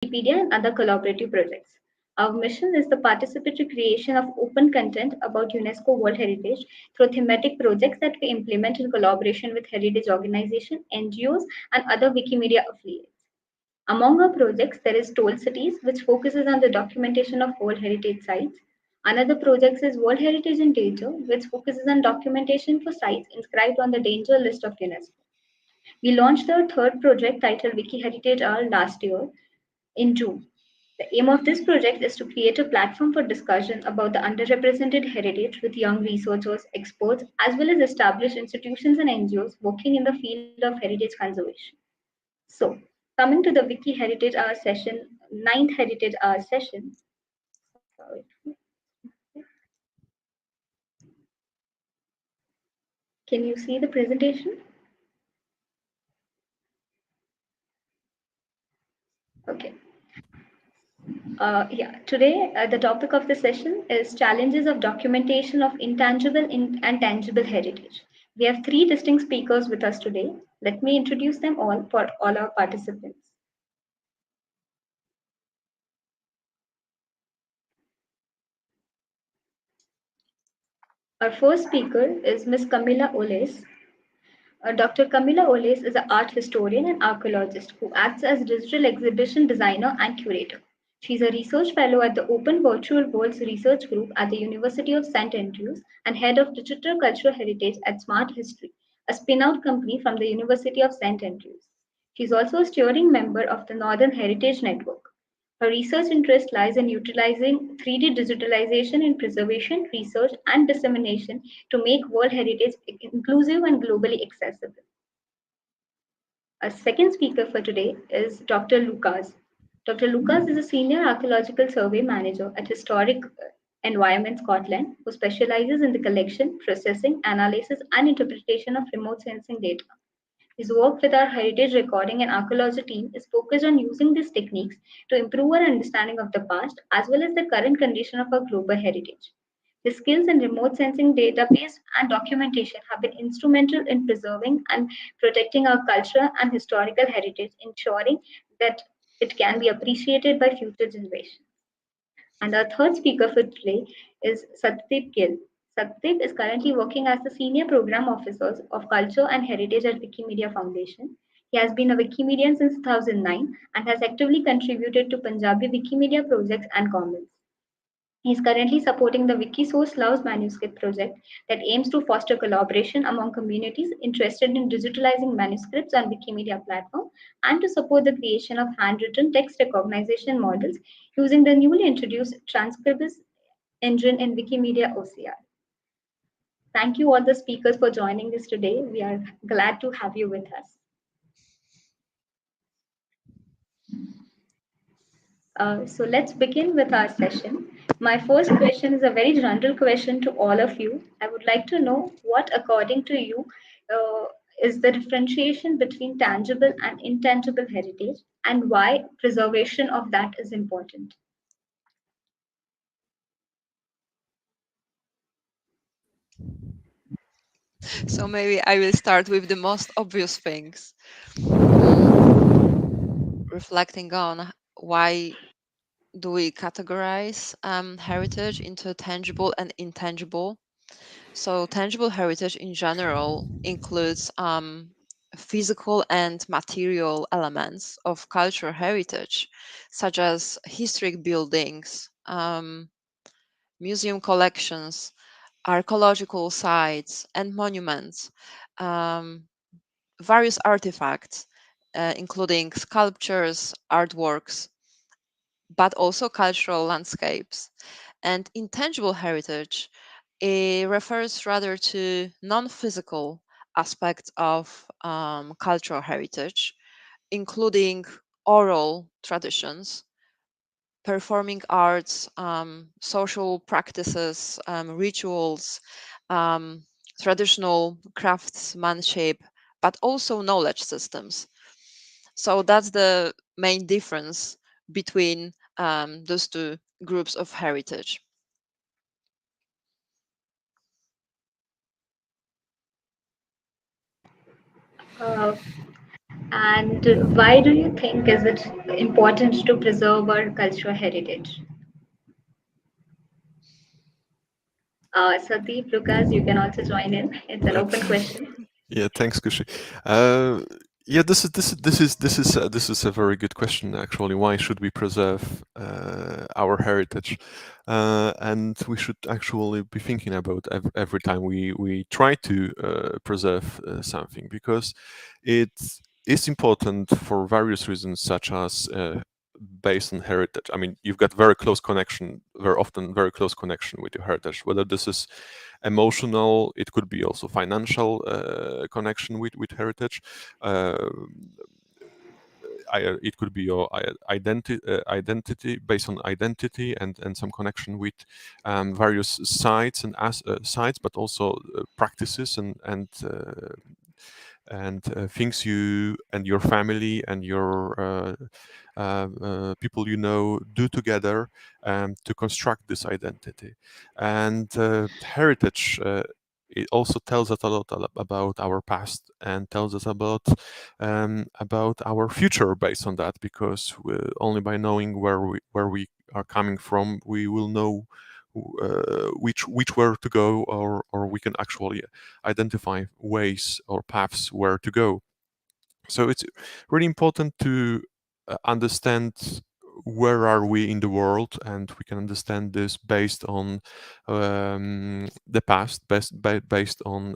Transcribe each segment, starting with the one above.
Wikipedia and other collaborative projects. Our mission is the participatory creation of open content about UNESCO World Heritage through thematic projects that we implement in collaboration with heritage organizations, NGOs, and other Wikimedia affiliates. Among our projects, there is Told Cities, which focuses on the documentation of World Heritage sites. Another project is World Heritage in Danger, which focuses on documentation for sites inscribed on the danger list of UNESCO. We launched our third project titled Wiki Heritage Hour last year in June. The aim of this project is to create a platform for discussion about the underrepresented heritage with young researchers, experts, as well as established institutions and NGOs working in the field of heritage conservation. So, coming to the Wiki Heritage Hour session, ninth Heritage Hour session. Sorry. Can you see the presentation? Okay. Today the topic of the session is challenges of documentation of intangible and tangible heritage. We have three distinct speakers with us today. Let me introduce them all for all our participants. Our first speaker is Ms. Camila Oles. Dr. Camila Oles is an art historian and archaeologist who acts as digital exhibition designer and curator. She's a research fellow at the Open Virtual Worlds Research Group at the University of St. Andrews and head of digital cultural heritage at Smart History, a spin-out company from the University of St. Andrews. She's also a steering member of the Northern Heritage Network. Her research interest lies in utilizing 3D digitalization in preservation, research, and dissemination to make World Heritage inclusive and globally accessible. Our second speaker for today is Dr. Lucas. Dr. Lucas is a senior archaeological survey manager at Historic Environment Scotland who specializes in the collection, processing, analysis, and interpretation of remote sensing data. His work with our heritage recording and archaeology team is focused on using these techniques to improve our understanding of the past as well as the current condition of our global heritage. His skills in remote sensing database and documentation have been instrumental in preserving and protecting our cultural and historical heritage, ensuring that it can be appreciated by future generations. And our third speaker for today is Satdeep Gill. Satdeep is currently working as the Senior Program Officer of Culture and Heritage at Wikimedia Foundation. He has been a Wikimedian since 2009 and has actively contributed to Punjabi Wikimedia projects and commons. He is currently supporting the Wikisource Loves Manuscript project that aims to foster collaboration among communities interested in digitalizing manuscripts on Wikimedia platform and to support the creation of handwritten text recognition models using the newly introduced Transcribus engine in Wikimedia OCR. Thank you all the speakers for joining us today. We are glad to have you with us. So let's begin with our session. My first question is a very general question to all of you. I would like to know what, according to you, uh, is the differentiation between tangible and intangible heritage and why preservation of that is important. So maybe I will start with the most obvious things, reflecting on why do we categorize heritage into tangible and intangible. So tangible heritage in general includes physical and material elements of cultural heritage, such as historic buildings, museum collections, archaeological sites, and monuments, um, various artifacts, including sculptures, artworks, but also cultural landscapes. And intangible heritage, it refers rather to non-physical aspects of cultural heritage, including oral traditions, performing arts, social practices, rituals, um, traditional craftsmanship, but also knowledge systems. So that's the main difference between those two groups of heritage. Uh, And why do you think is it important to preserve our cultural heritage? Sandeep, Lucas, you can also join in. It's an Yeah, open question. yeah. Thanks, Kushi. Uh, yeah, this is a very good question actually. Why should we preserve our heritage? And we should actually be thinking about every time we try to preserve something, because it is important for various reasons, such as based on heritage. I mean, you've got very close connection, very often very close connection with your heritage. Whether this is emotional, it could be also financial connection with heritage. It could be your identity, based on identity, and some connection with various sites and sites, but also practices and things you and your family and your people you know do together to construct this identity. And heritage, it also tells us a lot about our past, and tells us about our future based on that, because only by knowing where we are coming from, we will know which where to go, or we can actually identify ways or paths where to go. So it's really important to understand where are we in the world, and we can understand this based on the past, based on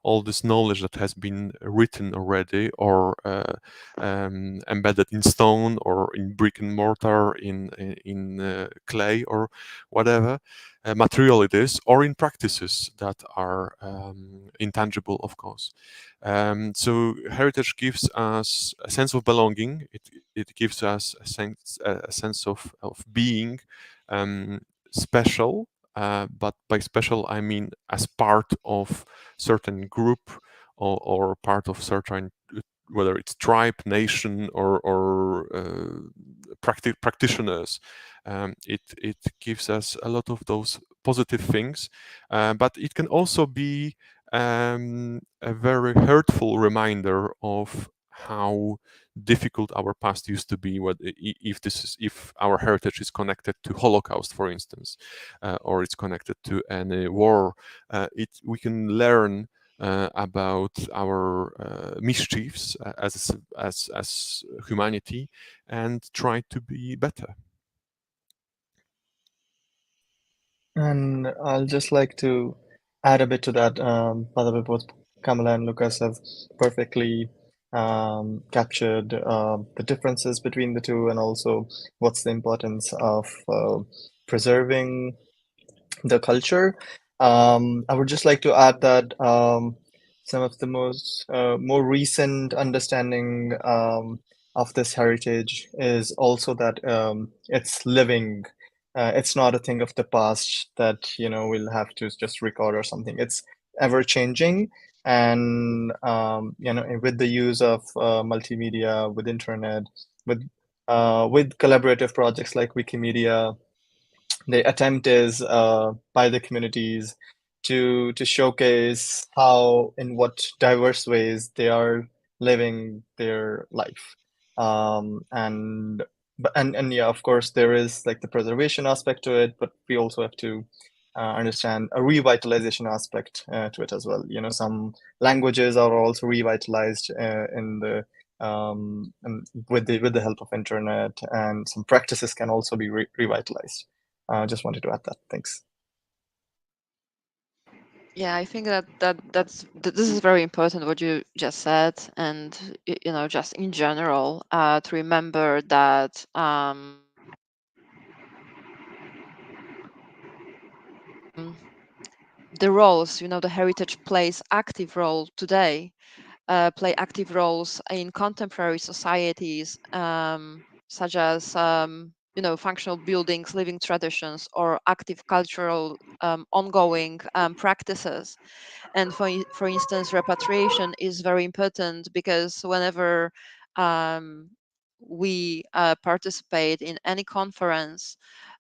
all this knowledge that has been written already, or embedded in stone, or in brick and mortar, in clay, or whatever material it is, or in practices that are intangible, of course. So heritage gives us a sense of belonging. It gives us a sense of being special. But by special, I mean as part of certain group, or part of certain, whether it's tribe, nation, or practitioners. It gives us a lot of those positive things, but it can also be a very hurtful reminder of how difficult our past used to be. If our heritage is connected to Holocaust, for instance, or it's connected to any war, we can learn about our mischiefs as humanity, and try to be better. And I'll just like to add a bit to that. By the way, both Kamala and Lucas have perfectly captured the differences between the two, and also what's the importance of preserving the culture. I would just like to add that some of the most more recent understanding of this heritage is also that it's living. It's not a thing of the past that we'll have to just record or something. It's ever changing, and with the use of multimedia, with internet, with collaborative projects like Wikimedia, the attempt is by the communities to showcase how, in what diverse ways they are living their life. And yeah, of course there is like the preservation aspect to it, but we also have to understand a revitalization aspect to it as well. Some languages are also revitalized in the and with the help of internet, and some practices can also be revitalized. Just wanted to add that. Thanks. Yeah, I think this is very important what you just said, and just in general, to remember that the roles, the heritage plays active role today, play active roles in contemporary societies, such as functional buildings, living traditions, or active cultural ongoing practices. And for instance, repatriation is very important, because whenever we participate in any conference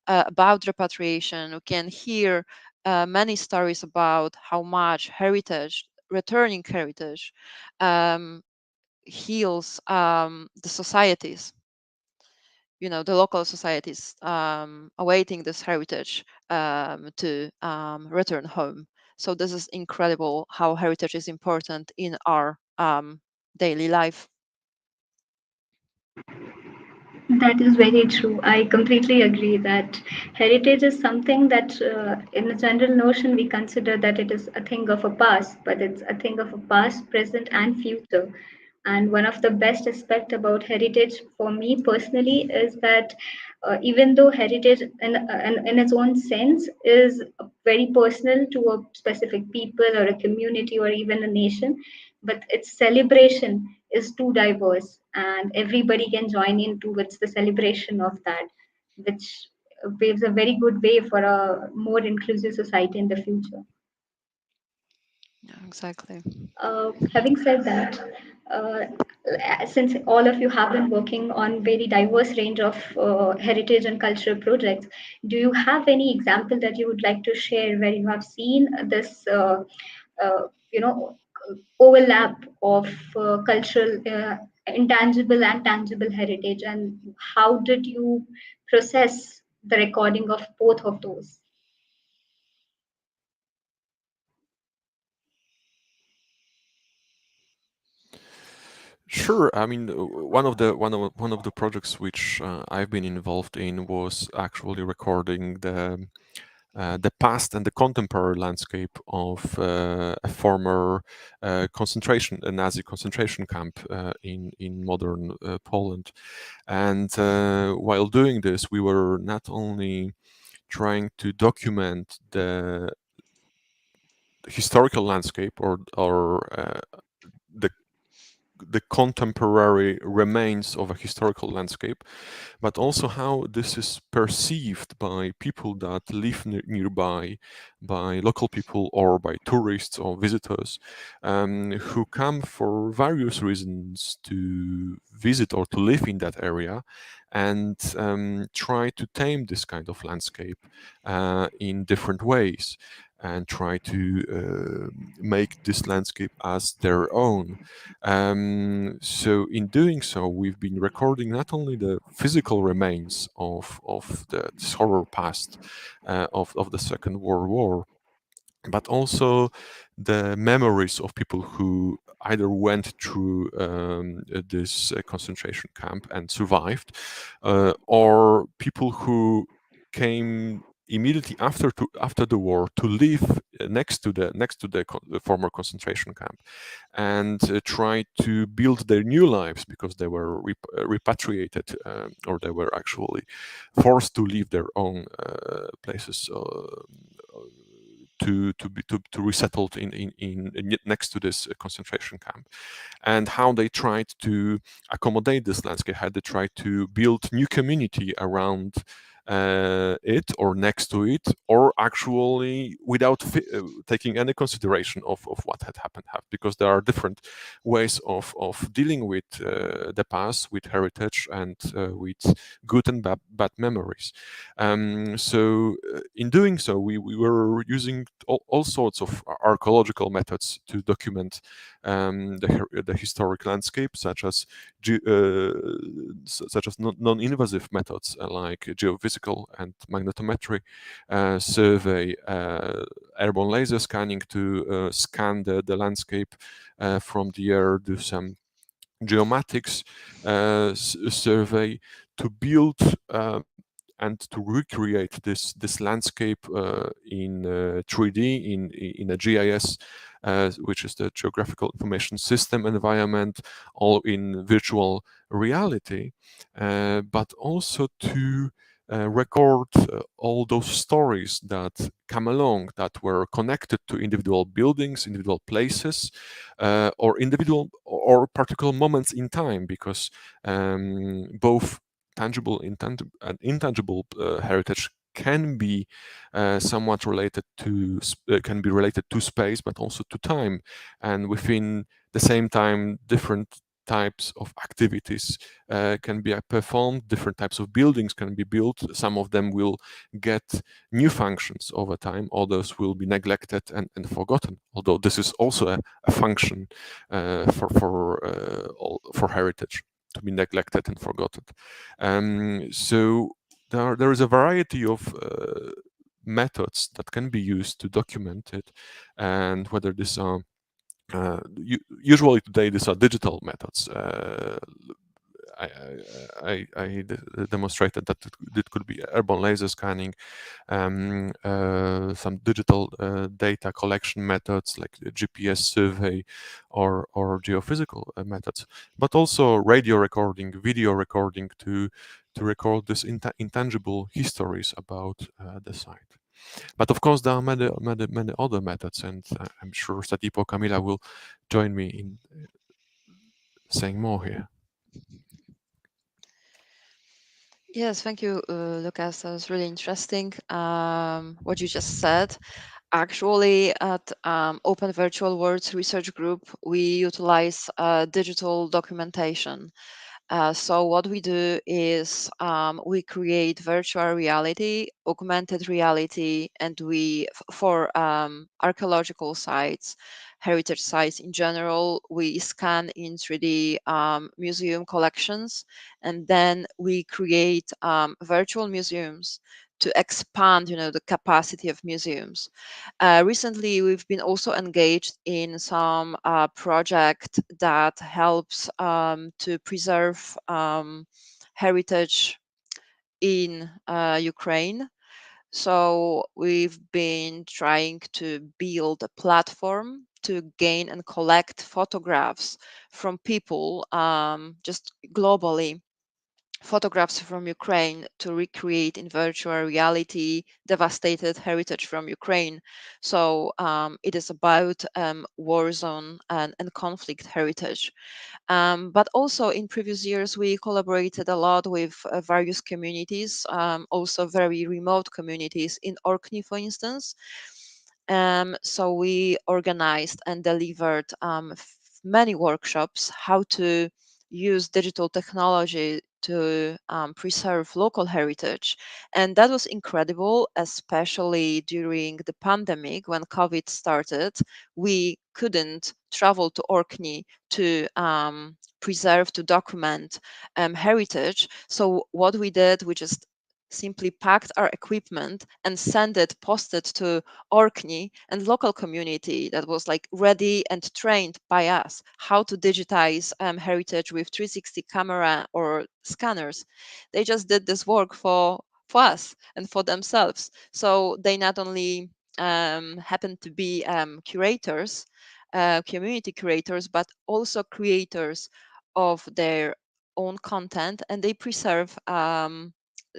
about repatriation, we can hear many stories about how much heritage, returning heritage, um, heals the societies, the local societies awaiting this heritage to return home. So this is incredible how heritage is important in our daily life. That is very true. I completely agree that heritage is something that, in the general notion, we consider that it is a thing of a past, but it's a thing of a past, present, and future. And one of the best aspect about heritage for me personally is that, even though heritage in its own sense is very personal to a specific people or a community or even a nation, but its celebration is too diverse and everybody can join in towards the celebration of that, which paves a very good way for a more inclusive society in the future. Yeah, exactly. Having said that, uh, since all of you have been working on very diverse range of heritage and cultural projects, do you have any example that you would like to share where you have seen this, uh, you know, overlap of cultural, intangible and tangible heritage, and how did you process the recording of both of those? Sure. I mean, one of the projects which I've been involved in was actually recording the past and the contemporary landscape of a former a Nazi concentration camp in modern Poland. And while doing this, we were not only trying to document the historical landscape or the the contemporary remains of a historical landscape, but also how this is perceived by people that live nearby, by local people or by tourists or visitors who come for various reasons to visit or to live in that area, and try to tame this kind of landscape in different ways, and try to make this landscape as their own. So in doing so, we've been recording not only the physical remains of this horror past of the Second World War, but also the memories of people who either went through this concentration camp and survived, or people who came immediately after the war to live next to the former concentration camp, and try to build their new lives because they were repatriated, or they were actually forced to leave their own places, to resettled in next to this concentration camp, and how they tried to accommodate this landscape, how they tried to build new community around it or next to it, or actually without taking any consideration of what had happened, because there are different ways of dealing with the past, with heritage, and with good and bad memories. So in doing so, we were using all sorts of archaeological methods to document the historic landscape, such as non-invasive methods like geophysical and magnetometry, survey, airborne laser scanning to scan the landscape from the air, do some geomatics survey to build and to recreate this landscape in 3D, in a GIS, which is the Geographical Information System environment, all in virtual reality, but also to record all those stories that come along, that were connected to individual buildings, individual places, or individual or particular moments in time, because both tangible and intangible heritage can be somewhat related to can be related to space, but also to time, and within the same time different types of activities can be performed, different types of buildings can be built. Some of them will get new functions over time, others will be neglected and forgotten, although this is also a function for heritage, to be neglected and forgotten. So there is a variety of methods that can be used to document it, and whether these are usually today these are digital methods. I demonstrated that it could be airborne laser scanning, some digital data collection methods like GPS survey or geophysical methods, but also radio recording, video recording to record this intangible histories about the site. But of course, there are many other methods, and I'm sure Satipo Camila will join me in saying more here. Yes, thank you, Lucas. That was really interesting what you just said. Actually, at Open Virtual Worlds Research Group, we utilize digital documentation. So what we do is we create virtual reality, augmented reality, and for archaeological sites, heritage sites in general, we scan in 3D museum collections, and then we create virtual museums to expand, the capacity of museums. Recently, we've been also engaged in some project that helps to preserve heritage in Ukraine. So we've been trying to build a platform to gain and collect photographs from people just globally, photographs from Ukraine to recreate in virtual reality devastated heritage from Ukraine. So it is about war zone and conflict heritage. But also in previous years, we collaborated a lot with various communities, also very remote communities in Orkney, for instance. So we organized and delivered many workshops how to use digital technology to preserve local heritage. And that was incredible, especially during the pandemic when COVID started. We couldn't travel to Orkney to preserve, to document heritage. So what we did, we just simply packed our equipment and sent it, posted to Orkney and local community that was like ready and trained by us how to digitize heritage with 360 camera or scanners. They just did this work for us and for themselves. So they not only happen to be curators, community curators, but also creators of their own content, and they preserve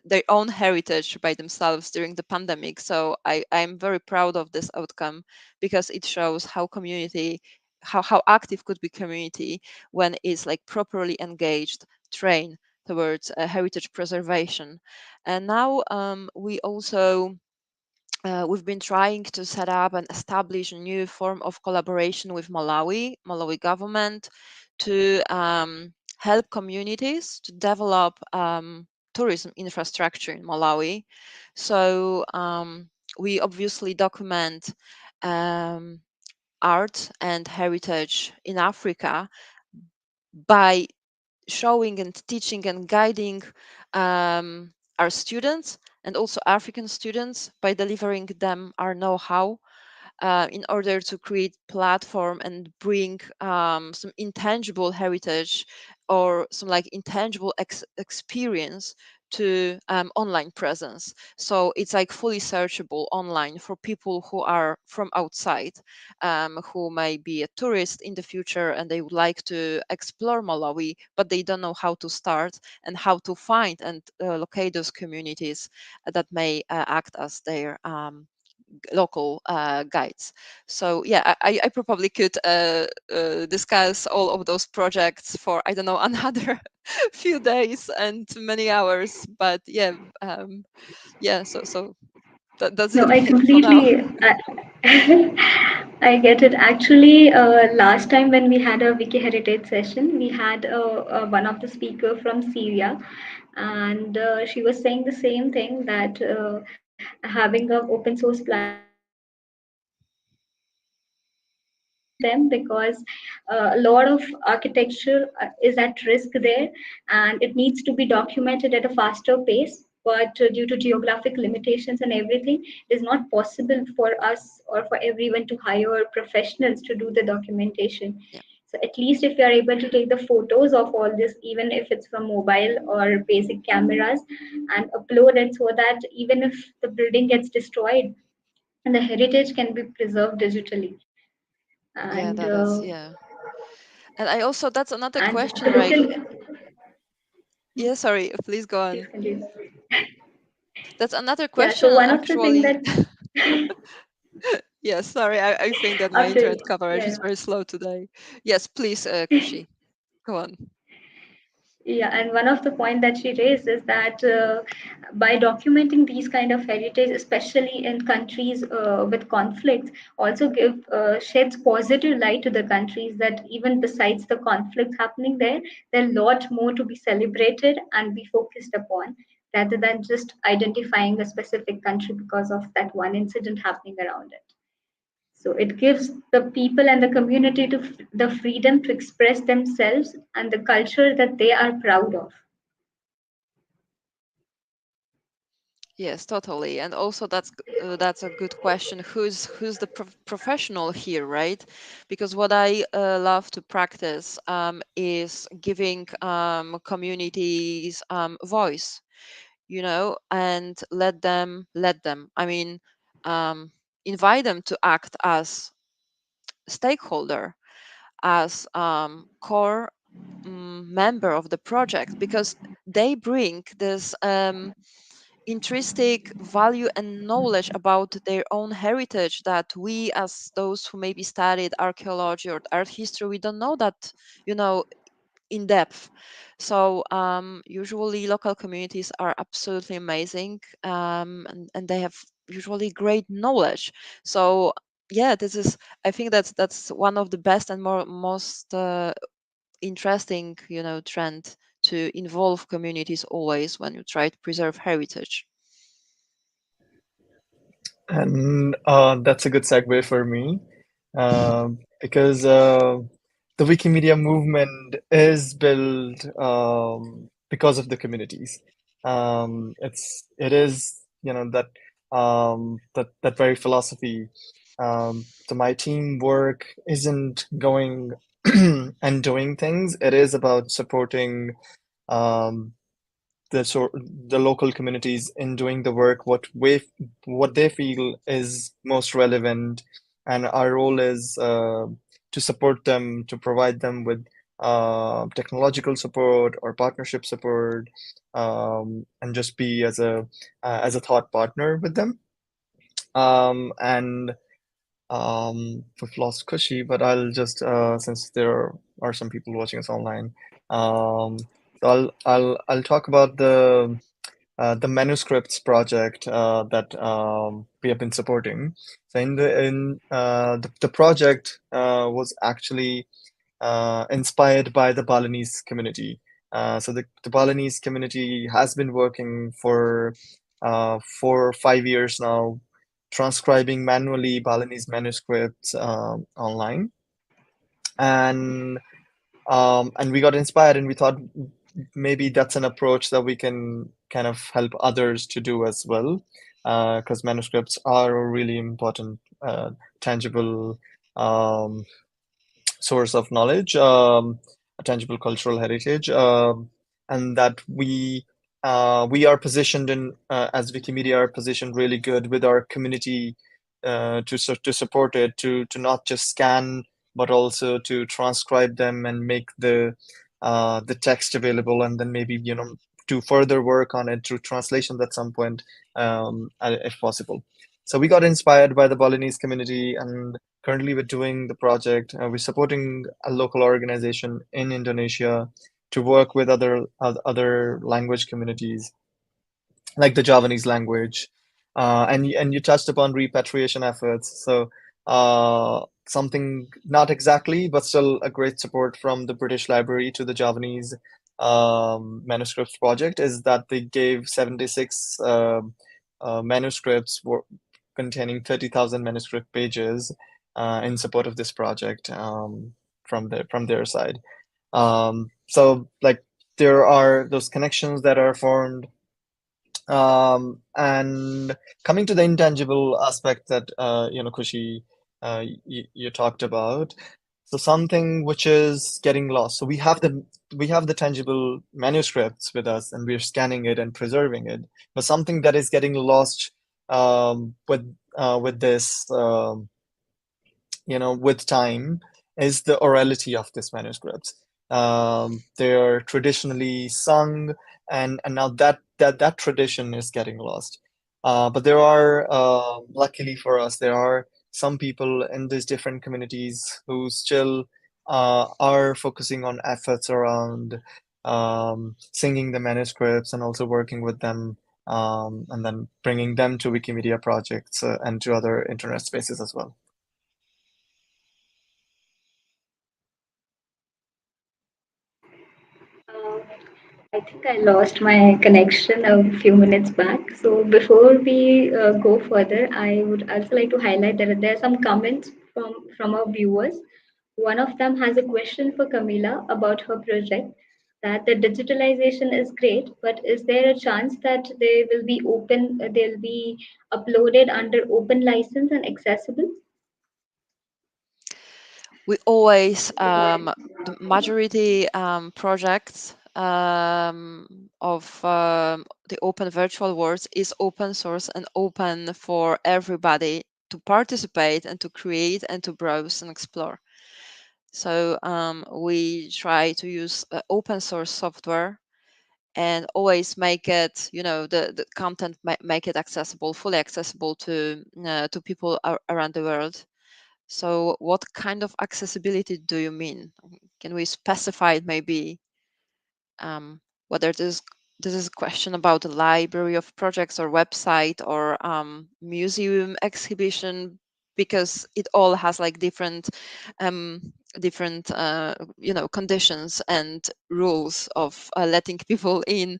their own heritage by themselves during the pandemic. So I'm very proud of this outcome because it shows how community, how active could be community when it's like properly engaged, trained towards heritage preservation. And now we also we've been trying to set up and establish a new form of collaboration with Malawi government to help communities to develop tourism infrastructure in Malawi. So we obviously document um, art and heritage in Africa by showing and teaching and guiding our students and also African students by delivering them our know-how in order to create platform and bring some intangible heritage or some like intangible experience to online presence. So it's like fully searchable online for people who are from outside, who may be a tourist in the future and they would like to explore Malawi, but they don't know how to start and how to find and locate those communities that may act as their local guides. So yeah, I probably could discuss all of those projects for I don't know another few days and many hours. But yeah, yeah. So that's No, it I for now. completely, I get it. Actually, last time when we had a Wiki Heritage session, we had one of the speaker from Syria, and she was saying the same thing that having a open source platform is absolutely essential for them because a lot of architecture is at risk there, and it needs to be documented at a faster pace. But due to geographic limitations and everything, it is not possible for us or for everyone to hire professionals to do the documentation. Yeah. So at least if you are able to take the photos of all this, even if it's from mobile or basic cameras, and upload it so that even if the building gets destroyed, and the heritage can be preserved digitally. Yeah, And that is, yeah. And I also, that's another and question, the right? local, Yeah, sorry, please go please on. continue. That's another Yeah. question So one of the things actually. that Yes, sorry, I think that my after, internet coverage is yeah. very slow today. Yes, please, Kushi, go on. Yeah, and one of the point that she raised is that by documenting these kind of heritage, especially in countries with conflicts, also give sheds positive light to the countries that even besides the conflicts happening there, there are a lot more to be celebrated and be focused upon, rather than just identifying a specific country because of that one incident happening around it. So it gives the people and the community to the freedom to express themselves and the culture that they are proud of. Yes, totally. And also that's a good question. Who's the professional here, right? Because what I love to practice is giving communities voice, and let them. I mean, um, invite them to act as stakeholder, as core member of the project, because they bring this intrinsic value and knowledge about their own heritage that we, as those who maybe studied archaeology or art history, we don't know that, you know in depth. So usually local communities are absolutely amazing, and they have usually great knowledge. So yeah, this is, I think that's one of the best and most interesting, trend to involve communities always when you try to preserve heritage. And that's a good segue for me, because the Wikimedia movement is built because of the communities. It is, that very philosophy. So my teamwork isn't going and doing things. It is about supporting um, the local communities in doing the work what they feel is most relevant, and our role is to support them, to provide them with technological support or partnership support, and just be as a thought partner with them. And we've lost Kushi, but I'll just since there are some people watching us online, so I'll talk about the manuscripts project that we have been supporting. So the project was actually inspired by the Balinese community. So the Balinese community has been working for 4 or 5 years now, transcribing manually Balinese manuscripts online, and and we got inspired, and we thought maybe that's an approach that we can kind of help others to do as well, because manuscripts are a really important tangible um, source of knowledge, a tangible cultural heritage, and that we are positioned in as Wikimedia are positioned really good with our community to support it, to not just scan but also to transcribe them and make the text available, and then maybe do further work on it through translations at some point, if possible. So we got inspired by the Balinese community, and currently we're doing the project. We're supporting a local organization in Indonesia to work with other language communities, like the Javanese language. And you touched upon repatriation efforts. So something not exactly, but still a great support from the British Library to the Javanese manuscripts project is that they gave 76 manuscripts containing 30,000 manuscript pages in support of this project from their side. So like there are those connections that are formed. And coming to the intangible aspect that Kushi, you talked about, so something which is getting lost. So we have the tangible manuscripts with us, and we're scanning it and preserving it. But something that is getting lost with this with time is the orality of this manuscripts. They're traditionally sung, and now that tradition is getting lost. But there are, luckily for us, there are some people in these different communities who still are focusing on efforts around singing the manuscripts and also working with them, and then bringing them to Wikimedia projects and to other internet spaces as well. Uh, I think I lost my connection a few minutes back. So before we go further, I would also like to highlight that there are some comments from our viewers. One of them has a question for Camila about her project. That the digitalization is great, but is there a chance that they will be open? They'll be uploaded under open license and accessible? We always the majority projects of the open virtual worlds is open source and open for everybody to participate and to create and to browse and explore. So we try to use open source software and always make it, the content, make it accessible, fully accessible to people around the world. So what kind of accessibility do you mean? Can we specify it maybe whether this is a question about a library of projects or website or museum exhibition, because it all has like different conditions and rules of letting people in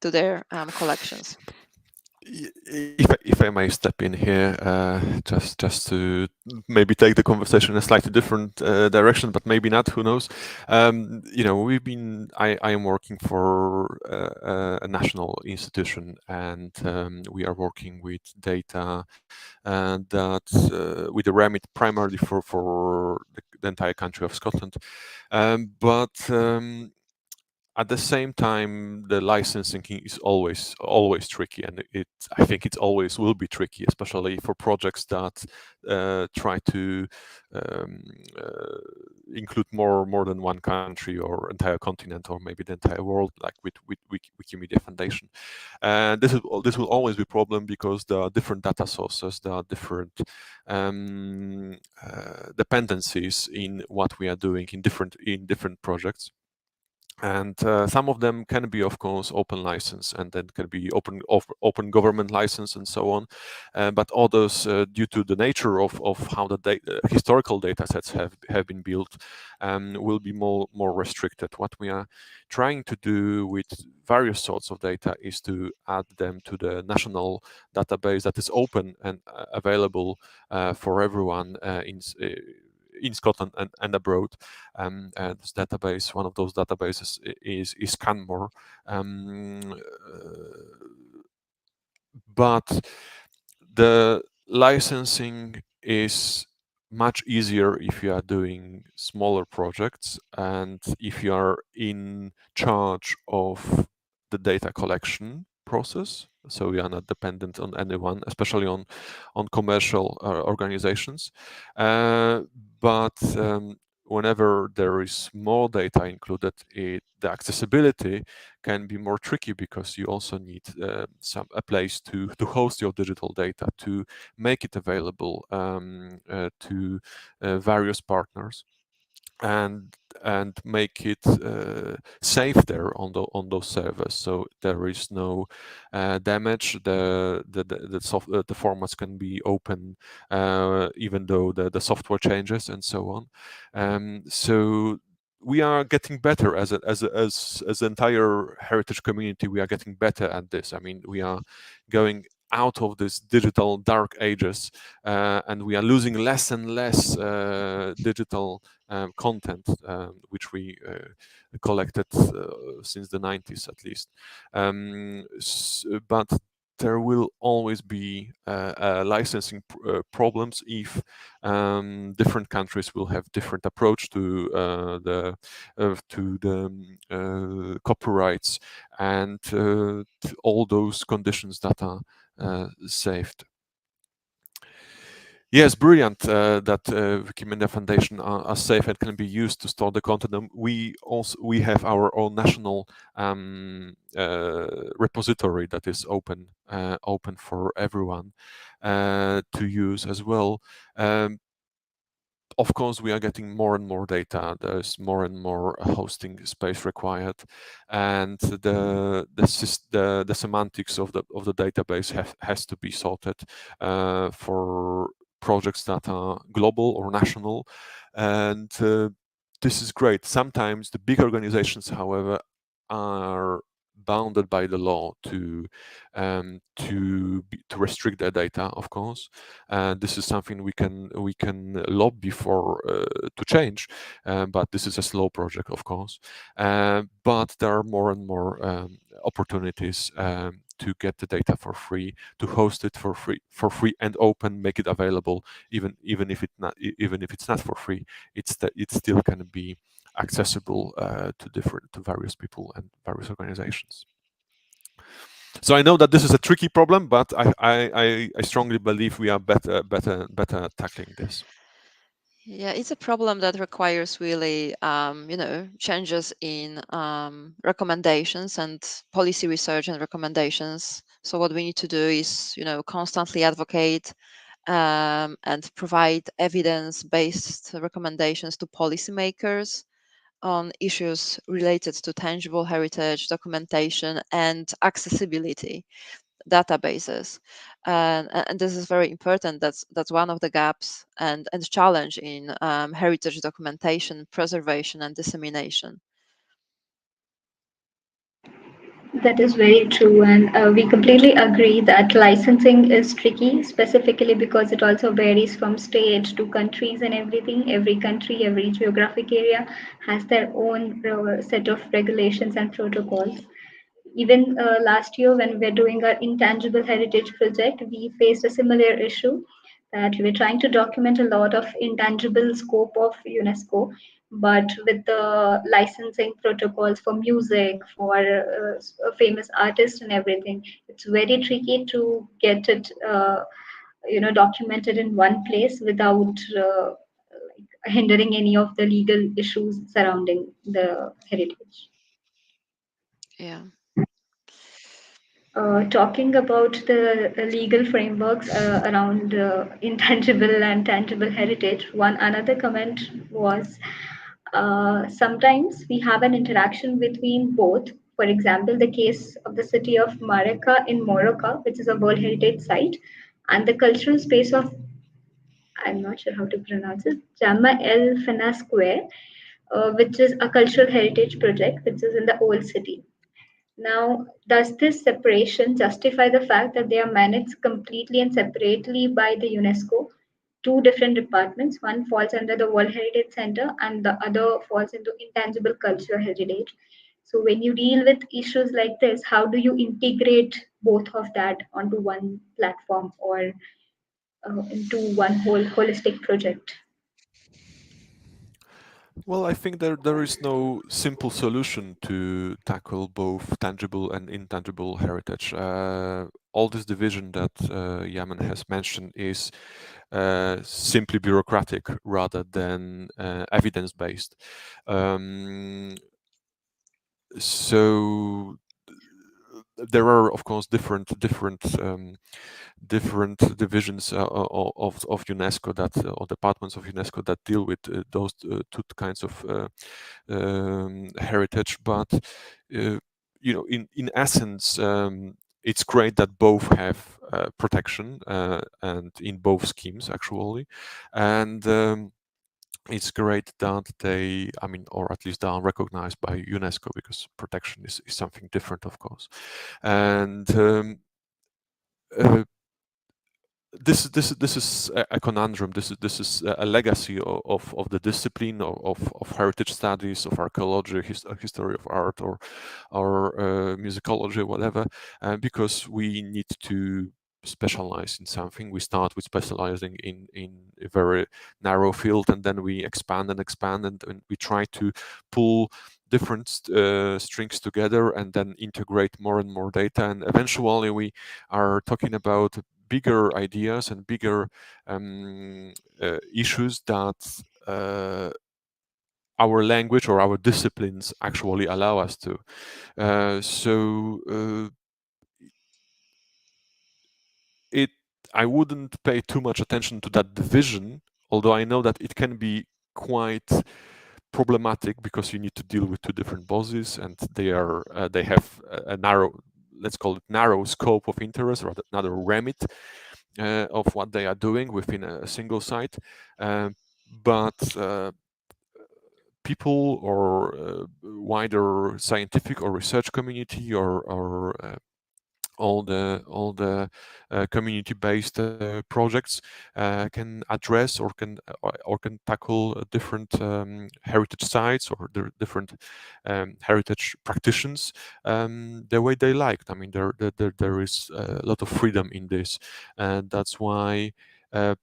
to their collections. If I may step in here, just to maybe take the conversation in a slightly different direction, but maybe not. Who knows? I am working for a national institution, and we are working with data that with the remit primarily for the entire country of Scotland, but at the same time, the licensing is always tricky, and I think it always will be tricky, especially for projects that try to um, include more than one country or entire continent or maybe the entire world, like with Wikimedia Foundation. And this will always be a problem because there are different data sources, there are different dependencies in what we are doing in different projects. And some of them can be, of course, open license, and then can be open government license and so on. But others, due to the nature of how the historical data sets have been built, will be more restricted. What we are trying to do with various sorts of data is to add them to the national database that is open and available for everyone in Scotland and abroad. This database, one of those databases is Canmore. But the licensing is much easier if you are doing smaller projects and if you are in charge of the data collection process. So we are not dependent on anyone, especially on commercial organizations. But whenever there is more data included, the accessibility can be more tricky because you also need a place to host your digital data, to make it available to various partners. and make it safe there on those servers, so there is no damage. The formats can be open even though the software changes and so on. So we are getting better as the entire heritage community. We are getting better at this. I mean, we are going out of this digital dark ages, and we are losing less and less digital content, which we collected since the 90s at least. But there will always be licensing problems if different countries will have different approach to the copyrights and to all those conditions that are saved. Yes, brilliant that Wikimedia Foundation are safe and can be used to store the content. And we have our own national repository that is open for everyone to use as well. Of course, we are getting more and more data. There's more and more hosting space required, and the semantics of the database has to be sorted for projects that are global or national, and this is great. Sometimes the big organizations, however, are bounded by the law to restrict their data, of course. This is something we can lobby for to change, but this is a slow project, of course. But there are more and more opportunities to get the data for free, to host it for free and open, make it available, even if it's not for free, it still can be accessible to various people and various organizations. So I know that this is a tricky problem, but I strongly believe we are better at tackling this. Yeah, it's a problem that requires really, changes in recommendations and policy research and recommendations. So what we need to do is, constantly advocate and provide evidence-based recommendations to policymakers on issues related to tangible heritage, documentation, and accessibility databases. And this is very important. That's one of the gaps and challenge in heritage documentation, preservation, and dissemination. That is very true, and we completely agree that licensing is tricky, specifically because it also varies from state to countries and everything. Every country, every geographic area has their own set of regulations and protocols. Even last year, when we were doing our intangible heritage project, we faced a similar issue that we were trying to document a lot of intangible scope of UNESCO, but with the licensing protocols for music, for famous artists and everything, it's very tricky to get it, documented in one place without hindering any of the legal issues surrounding the heritage. Yeah. Talking about the legal frameworks around intangible and tangible heritage, one another comment was sometimes we have an interaction between both. For example, the case of the city of Maracá in Morocco, which is a World Heritage Site, and the cultural space of, I'm not sure how to pronounce it, Jama El Fana Square, which is a cultural heritage project, which is in the old city. Now, does this separation justify the fact that they are managed completely and separately by the UNESCO? Two different departments. One falls under the World Heritage Center and the other falls into intangible cultural heritage. So, when you deal with issues like this, how do you integrate both of that onto one platform or into one whole holistic project? Well, I think there is no simple solution to tackle both tangible and intangible heritage. All this division that Yaman has mentioned is simply bureaucratic rather than evidence-based. So there are, of course, different divisions of UNESCO that or departments of UNESCO that deal with those two kinds of heritage. But in essence, it's great that both have protection and in both schemes actually, and it's great that they, I mean, or at least they are recognized by UNESCO, because protection is something different, of course. And uh, this is a conundrum. This is a legacy of the discipline of heritage studies, of archaeology, history of art, or musicology, whatever, because we need to specialize in something. We start with specializing in a very narrow field, and then we expand and expand, and we try to pull different strings together and then integrate more and more data, and eventually we are talking about bigger ideas and bigger issues that our language or our disciplines actually allow us to. It I wouldn't pay too much attention to that division, although I know that it can be quite problematic because you need to deal with two different bosses, and they have a narrow, let's call it narrow scope of interest, or another remit of what they are doing within a single site. But people or wider scientific or research community, or all the community-based projects can address or can tackle different heritage sites or the different heritage practitioners the way they liked. I mean, there is a lot of freedom in this, and that's why uh,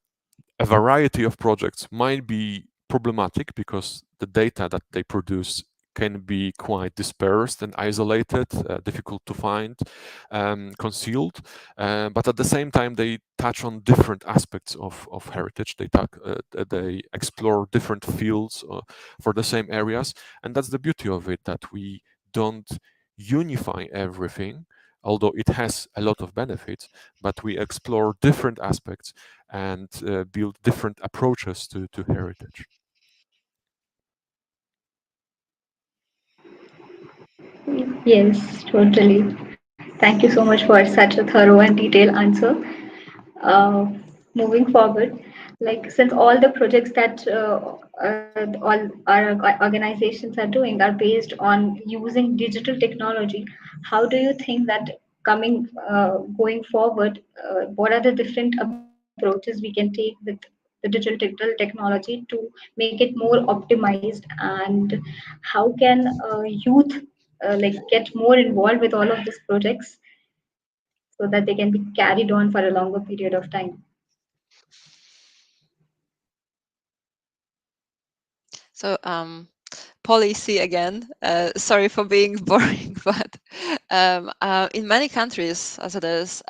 a variety of projects might be problematic, because the data that they produce can be quite dispersed and isolated, difficult to find, concealed. But at the same time, they touch on different aspects of heritage. They explore different fields for the same areas, and that's the beauty of it, that we don't unify everything, although it has a lot of benefits, but we explore different aspects and build different approaches to heritage. Yes, totally. Thank you so much for such a thorough and detailed answer. Uh, Moving forward, like since all the projects that all our organizations are doing are based on using digital technology, how do you think that going forward, what are the different approaches we can take with the digital technology to make it more optimized, and how can youth like get more involved with all of these projects so that they can be carried on for a longer period of time? So, policy again. Sorry for being boring, but in many countries, as it is,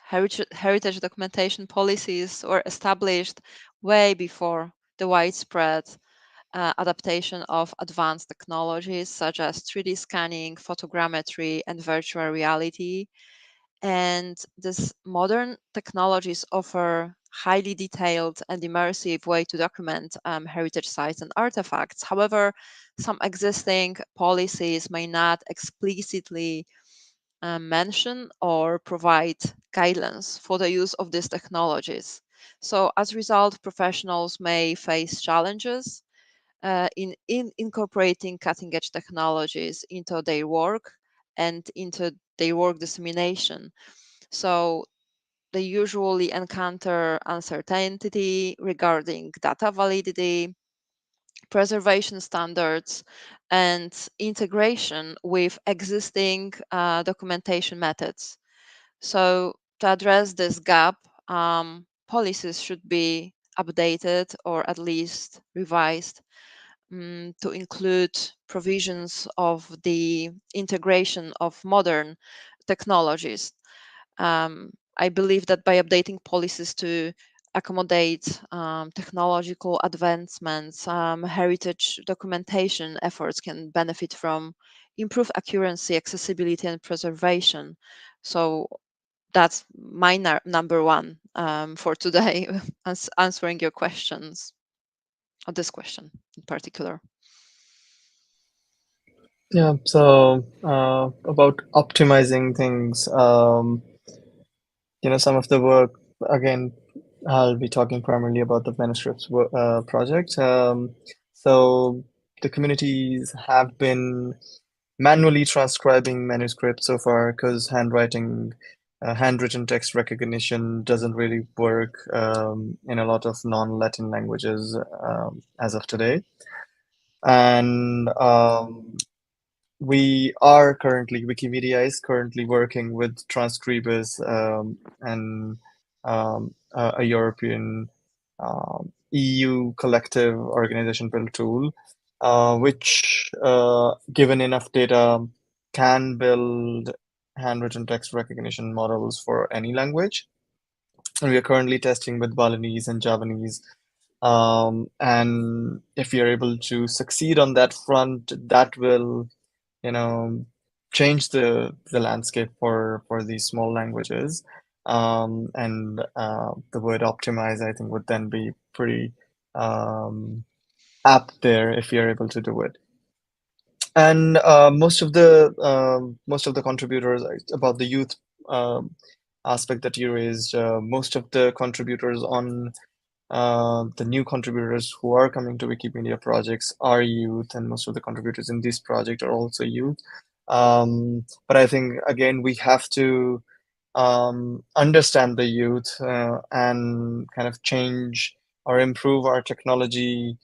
heritage documentation policies were established way before the widespread adaptation of advanced technologies such as 3D scanning, photogrammetry, and virtual reality. And these modern technologies offer highly detailed and immersive way to document heritage sites and artifacts. However, some existing policies may not explicitly mention or provide guidelines for the use of these technologies. So as a result, professionals may face challenges in incorporating cutting edge technologies into their work and into their work dissemination. So they usually encounter uncertainty regarding data validity, preservation standards, and integration with existing documentation methods. So, to address this gap, policies should be updated or at least revised to include provisions of the integration of modern technologies. I believe that by updating policies to accommodate technological advancements, heritage documentation efforts can benefit from improve accuracy, accessibility, and preservation. So that's my number one for today, answering your questions, or this question in particular. Yeah, so about optimizing things, some of the work, again, I'll be talking primarily about the manuscripts project. So the communities have been manually transcribing manuscripts so far because handwritten text recognition doesn't really work in a lot of non-Latin languages as of today. And Wikimedia is currently working with transcribers and a European EU collective organization build tool, which, given enough data, can build handwritten text recognition models for any language. And we are currently testing with Balinese and Javanese. And if we are able to succeed on that front, that will change the landscape for these small languages. And the word optimize, I think, would then be pretty apt there if you're able to do it. And most of the contributors, about the youth aspect that you raised, most of the contributors on the new contributors who are coming to Wikimedia projects are youth, and most of the contributors in this project are also youth. But I think, again, we have to understand the youth and kind of change or improve our technology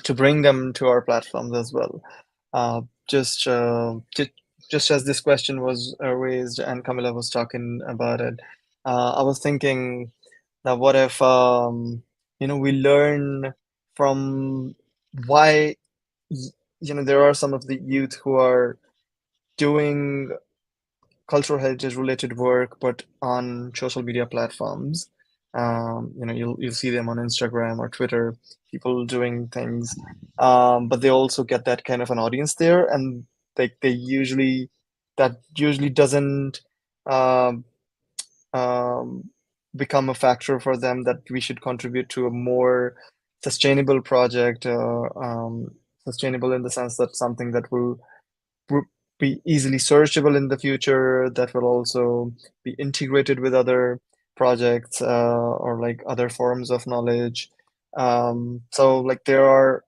to bring them to our platforms as well. Uh, just, uh, ju- just as this question was raised and Camilla was talking about it, I was thinking that what if we learn from why there are some of the youth who are doing cultural heritage related work, but on social media platforms. You'll see them on Instagram or Twitter, people doing things, but they also get that kind of an audience there, and they usually that usually doesn't um, um, become a factor for them that we should contribute to a more sustainable project, sustainable in the sense that something that will be easily searchable in the future, that will also be integrated with other projects or like other forms of knowledge. So like there are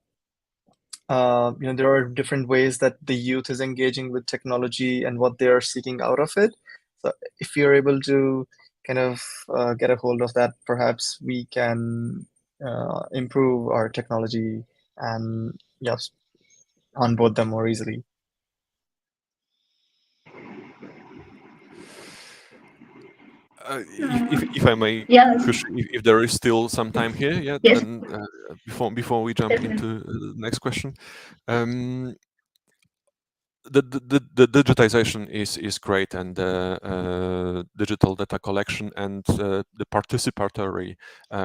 different ways that the youth is engaging with technology and what they are seeking out of it. So if you're able to kind of get a hold of that, perhaps we can improve our technology and yes, onboard them more easily. If I may Yes. push, if there is still some time here, yeah, Yes. then before we jump into the next question, the digitization is great, and digital data collection and the participatory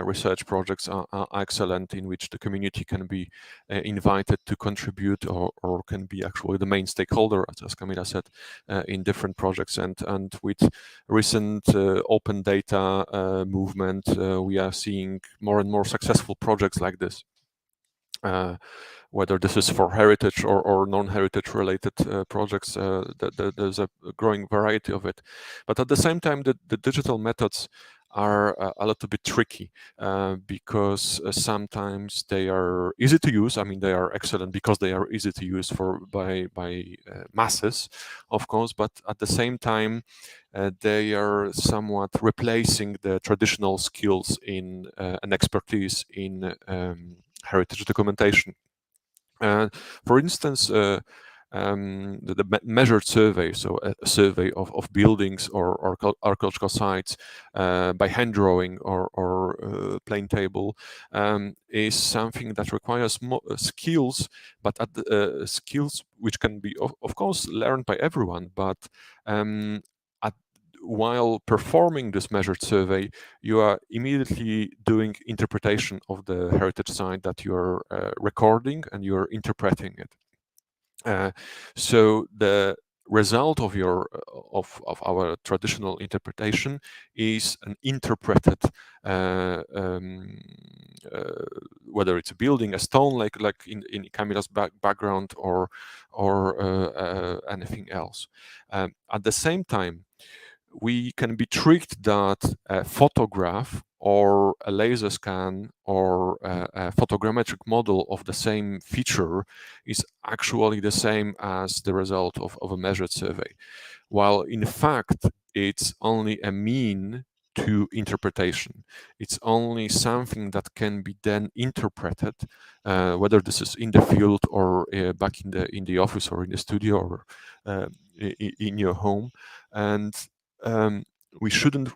research projects are excellent, in which the community can be invited to contribute or can be actually the main stakeholder, as Camila said, in different projects. And with recent open data movement, we are seeing more and more successful projects like this. Whether this is for heritage or non-heritage related projects, there's a growing variety of it. But at the same time, the digital methods are a little bit tricky because sometimes they are easy to use. I mean, they are excellent because they are easy to use by masses, of course. But at the same time, they are somewhat replacing the traditional skills in and expertise in heritage documentation. For instance, the measured survey, so a survey of buildings or archaeological sites by hand drawing or plain table, is something that requires skills, but skills which can be, of course, learned by everyone. But while performing this measured survey, you are immediately doing interpretation of the heritage site that you're recording, and you're interpreting it. So the result of our traditional interpretation is an interpreted whether it's a building, a stone, like in Camila's background, or anything else. At the same time, we can be tricked that a photograph or a laser scan or a photogrammetric model of the same feature is actually the same as the result of a measured survey, while in fact it's only a mean to interpretation. It's only something that can be then interpreted, whether this is in the field or back in the office or in the studio or in your home. And we shouldn't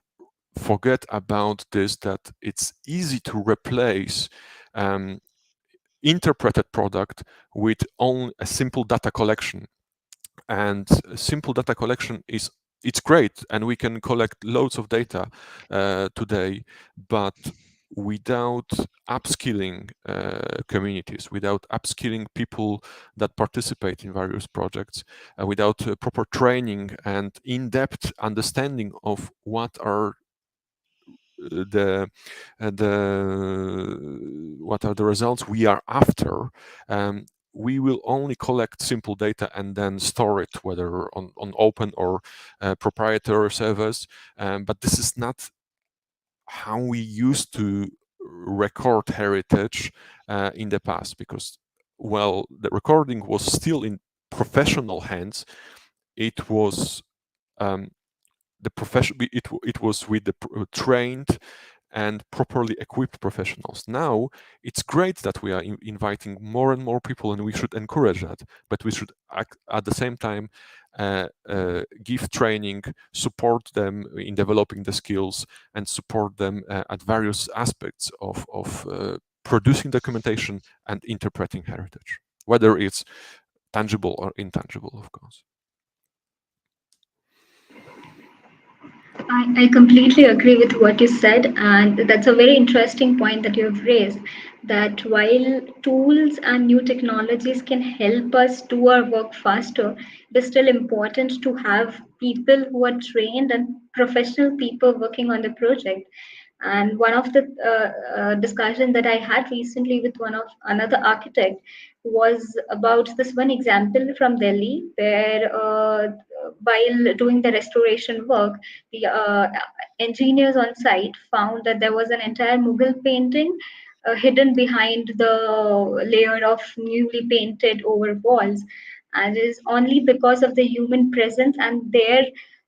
forget about this, that it's easy to replace interpreted product with only a simple data collection. And simple data collection it's great, and we can collect loads of data today, but without upskilling communities, without upskilling people that participate in various projects, without proper training and in-depth understanding of what are the what are the results we are after, we will only collect simple data and then store it, whether on open or proprietary servers. But this is not how we used to record heritage in the past, because, well, the recording was still in professional hands. It was the profession. It was with the trained and properly equipped professionals. Now it's great that we are inviting more and more people, and we should encourage that. But we should at the same time give training, support them in developing the skills, and support them at various aspects of producing documentation and interpreting heritage, whether it's tangible or intangible, of course. I completely agree with what you said, and that's a very interesting point that you have raised. That while tools and new technologies can help us do our work faster, it is still important to have people who are trained and professional people working on the project. And one of the discussion that I had recently with one of another architect was about this one example from Delhi, where while doing the restoration work, the engineers on site found that there was an entire Mughal painting hidden behind the layer of newly painted over walls. And it is only because of the human presence and their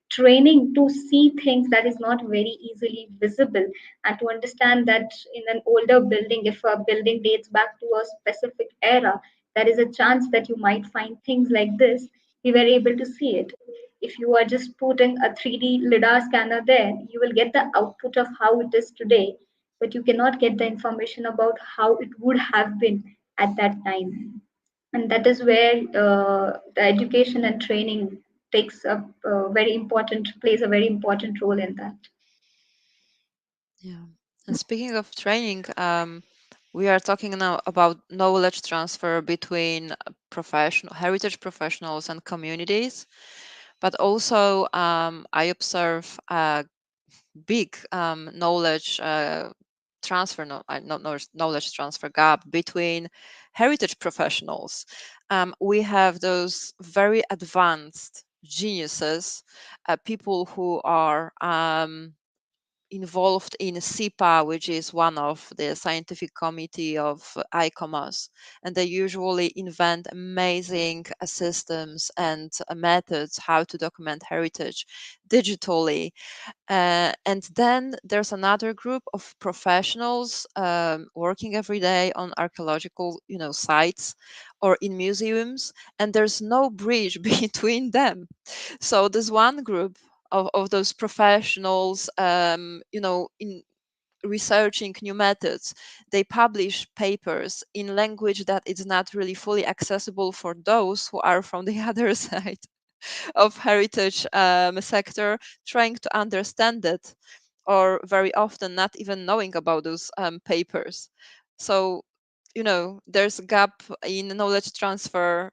training to see things that is not very easily visible, and to understand that in an older building, if a building dates back to a specific era, there is a chance that you might find things like this. We were able to see it. If you are just putting a 3D lidar scanner there, you will get the output of how it is today, but you cannot get the information about how it would have been at that time. And that is where the education and training takes a very important plays a very important role in that. Yeah. And speaking of training, we are talking now about knowledge transfer between professional heritage professionals and communities. But also, I observe a big knowledge transfer, not knowledge transfer gap between heritage professionals. We have those very advanced geniuses, people who are involved in SIPA, which is one of the scientific committee of ICOMOS, and they usually invent amazing systems and methods how to document heritage digitally. And then there's another group of professionals working every day on archaeological, sites or in museums, and there's no bridge between them. So this one group of those professionals, in researching new methods, they publish papers in language that is not really fully accessible for those who are from the other side of heritage sector, trying to understand it, or very often not even knowing about those papers. So there's a gap in knowledge transfer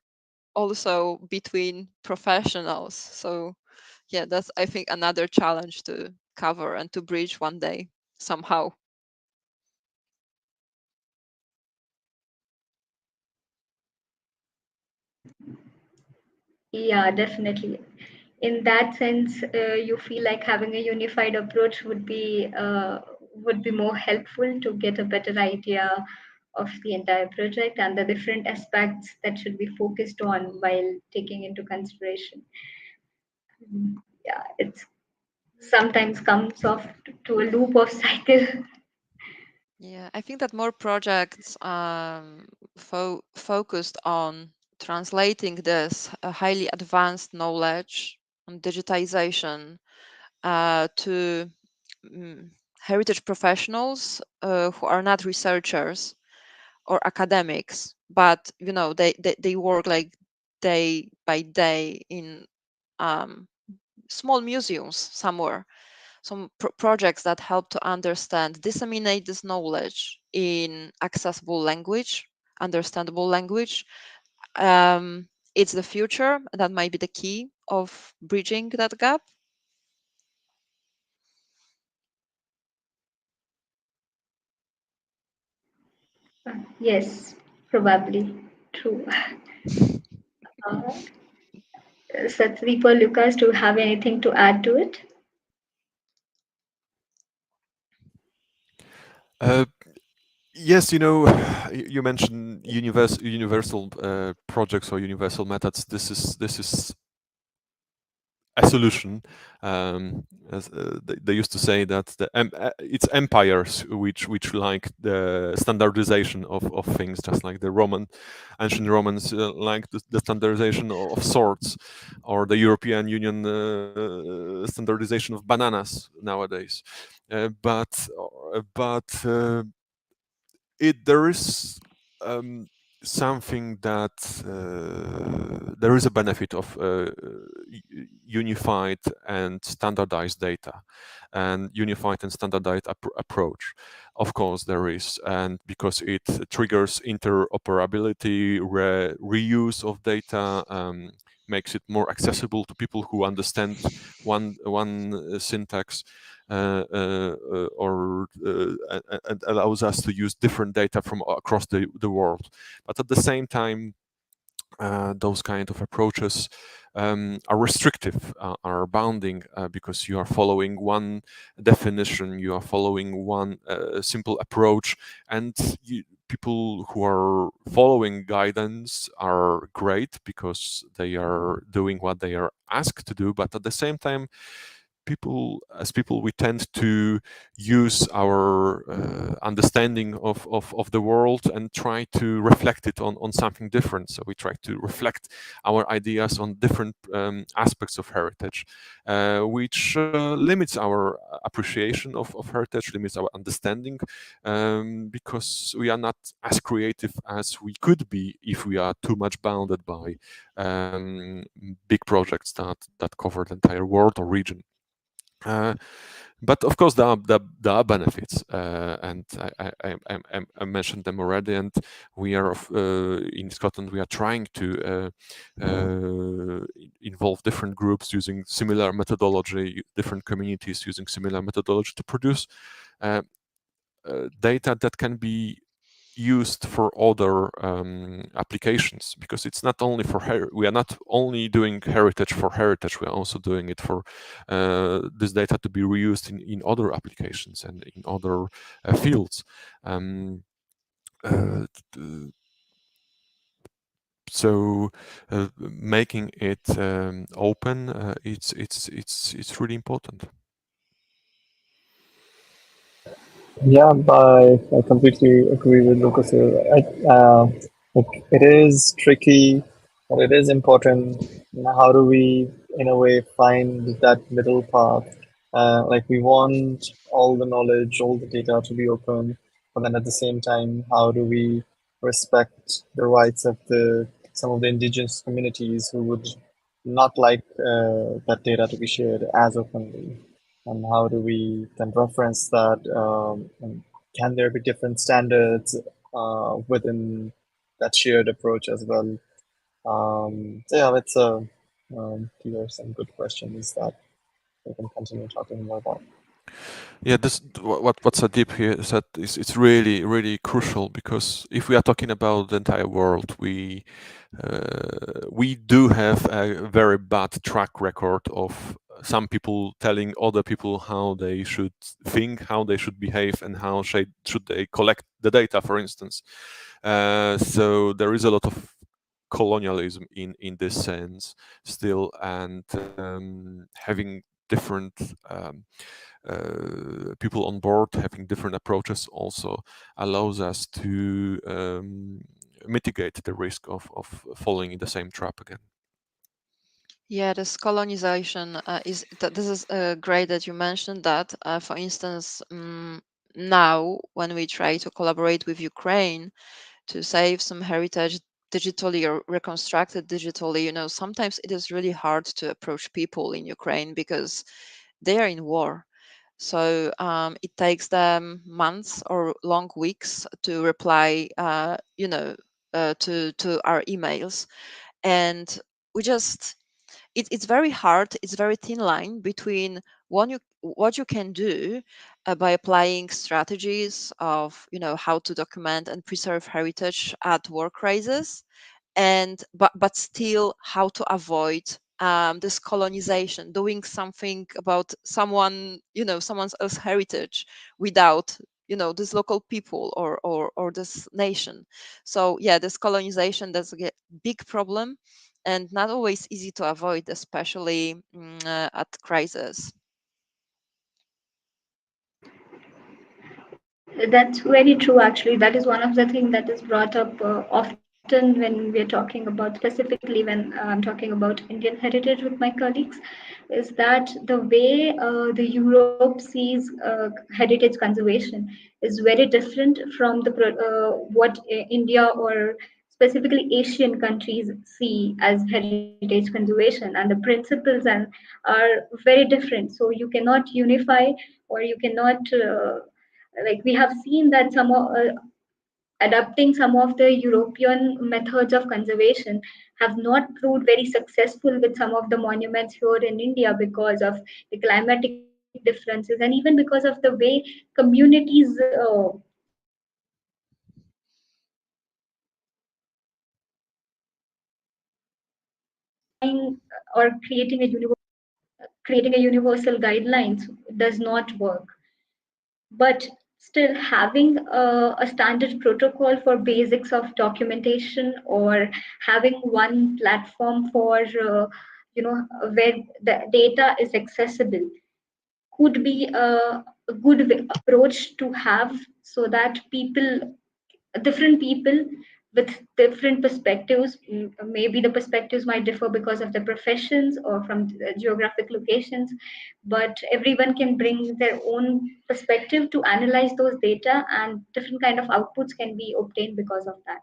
also between professionals. So yeah, that's, I think, another challenge to cover and to bridge one day somehow. Yeah, definitely. In that sense, you feel like having a unified approach would be more helpful to get a better idea of the entire project and the different aspects that should be focused on while taking into consideration. Yeah, it's sometimes comes off to a loop of cycle. Yeah, I think that more projects focused on translating this highly advanced knowledge on digitization to heritage professionals who are not researchers or academics, but they work like day by day in small museums somewhere. Some projects that help to understand, disseminate this knowledge in accessible language, understandable language. It's the future. That might be the key of bridging that gap. Yes, probably true. Uh, Satdeep or Lucas, do you have anything to add to it? Uh, yes, you mentioned universal projects or universal methods. This is a solution. As, they used to say that it's empires which like the standardization of things, just like the ancient Romans like the standardization of swords, or the European Union standardization of bananas nowadays. But there is something that there is a benefit of unified and standardized data and unified and standardized approach. Of course there is, and because it triggers interoperability, reuse of data, makes it more accessible to people who understand one syntax, or and allows us to use different data from across the world. But at the same time, those kind of approaches are restrictive, are bounding, because you are following one definition, you are following one simple approach, and people who are following guidance are great because they are doing what they are asked to do. But at the same time, people we tend to use our understanding of the world and try to reflect it on something different. So we try to reflect our ideas on different aspects of heritage, which limits our appreciation of heritage, limits our understanding, because we are not as creative as we could be if we are too much bounded by big projects that cover the entire world or region. Uh, but of course, there are benefits, and I mentioned them already. And we are in Scotland. We are trying to involve different groups using similar methodology, different communities using similar methodology to produce data that can be used for other applications, because it's not only for we are not only doing heritage for heritage, we are also doing it for this data to be reused in other applications and in other fields. Uh, so making it open, it's really important. Yeah, I completely agree with Lucas here. Like it is tricky, but it is important. How do we, in a way, find that middle path? Like we want all the knowledge, all the data to be open, but then at the same time, how do we respect the rights of the some of the indigenous communities who would not like that data to be shared as openly? And how do we then reference that? And can there be different standards within that shared approach as well? So yeah, it's these are some good questions that we can continue talking more about. Yeah, this what Sadip here said is it's really crucial, because if we are talking about the entire world, we do have a very bad track record of some people telling other people how they should think, how they should behave, and how should they collect the data, for instance. So there is a lot of colonialism in this sense still, and having different people on board, having different approaches, also allows us to mitigate the risk of falling in the same trap again. Yeah, this colonization this is great that you mentioned that. For instance, now when we try to collaborate with Ukraine to save some heritage digitally or reconstruct it digitally, sometimes it is really hard to approach people in Ukraine because they are in war. So it takes them months or long weeks to reply, to our emails, and we just it's very hard. It's very thin line between what you can do by applying strategies of how to document and preserve heritage at war crisis, and but still how to avoid this colonization, doing something about someone's else heritage without this local people or this nation. So yeah, this colonization, that's a big problem and not always easy to avoid, especially at crisis. That's very true, actually. That is one of the things that is brought up often when we're talking about, specifically when I'm talking about Indian heritage with my colleagues, is that the way the Europe sees heritage conservation is very different from what India or specifically Asian countries see as heritage conservation, and the principles are very different. So you cannot unify, or you cannot. Like we have seen that adapting some of the European methods of conservation have not proved very successful with some of the monuments here in India because of the climatic differences, and even because of the way communities applying or creating a universal guidelines does not work. But still having a standard protocol for basics of documentation, or having one platform for where the data is accessible, could be a good approach to have, so that different people with different perspectives, maybe the perspectives might differ because of their professions or from geographic locations, but everyone can bring their own perspective to analyze those data, and different kind of outputs can be obtained because of that.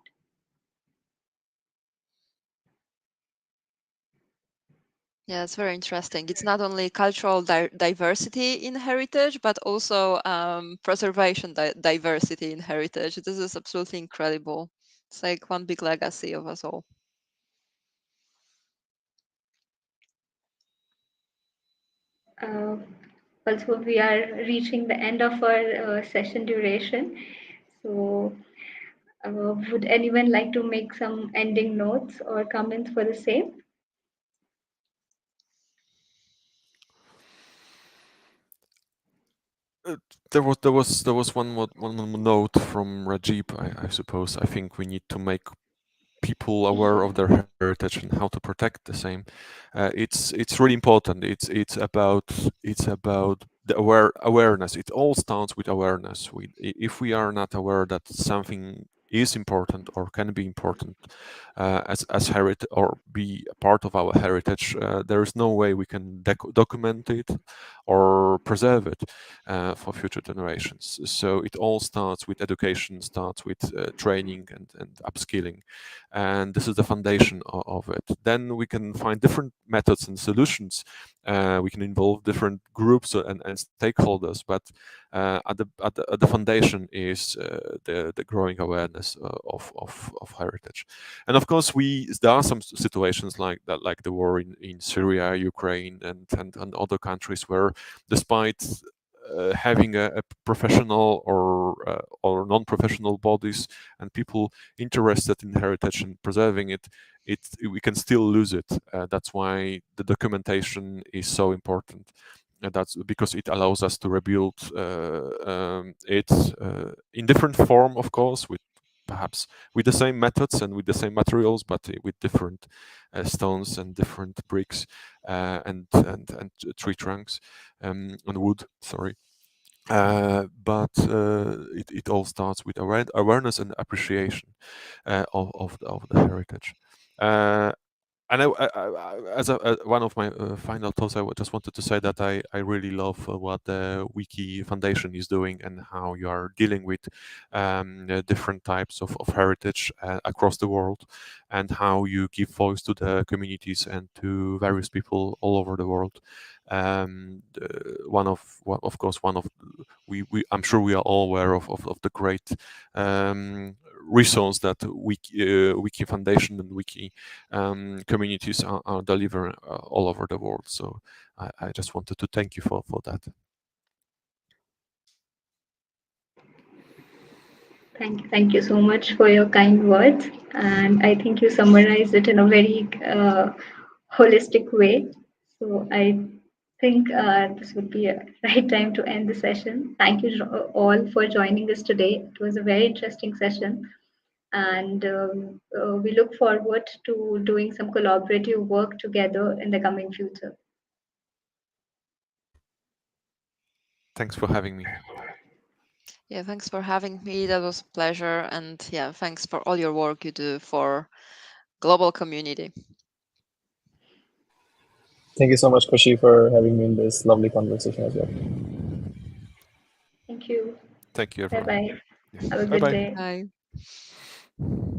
Yeah, it's very interesting. It's not only cultural diversity in heritage, but also preservation diversity in heritage. This is absolutely incredible. It's like one big legacy of us all. uh, Also, we are reaching the end of our session duration, so would anyone like to make some ending notes or comments for the same? There was one more note from Rajib, I suppose. I think we need to make people aware of their heritage and how to protect the same. It's really important. It's about the awareness. It all starts with awareness. If we are not aware that something is important or can be important as heritage, or be a part of our heritage, there is no way we can document it or preserve it for future generations. So it all starts with education, starts with training and upskilling, and this is the foundation of it. Then we can find different methods and solutions. We can involve different groups and stakeholders, but at the foundation is the growing awareness of heritage. And of course, there are some situations like that, like the war in Syria, Ukraine, and other countries where, despite having a professional or non-professional bodies and people interested in heritage and preserving it, we can still lose it. That's why the documentation is so important. And that's because it allows us to rebuild it in different form, of course, with perhaps with the same methods and with the same materials, but with different stones and different bricks and tree trunks and wood. Sorry. But it all starts with awareness and appreciation of the heritage. And as one of my final thoughts, I just wanted to say that I really love what the Wiki Foundation is doing and how you are dealing with different types of heritage across the world, and how you give voice to the communities and to various people all over the world. Of course, I'm sure we are all aware of the great resource that Wiki Foundation and Wiki communities are delivering all over the world. So I just wanted to thank you for that. Thank you so much for your kind words, and I think you summarized it in a very holistic way. So I think this would be a right time to end the session. Thank you all for joining us today. It was a very interesting session, and we look forward to doing some collaborative work together in the coming future. Thanks for having me. Yeah, thanks for having me. That was a pleasure. And yeah, thanks for all your work you do for global community. Thank you so much, Kushi, for having me in this lovely conversation as well. Thank you. Thank you, Bye everyone. bye. Have a Bye good bye. day. Bye.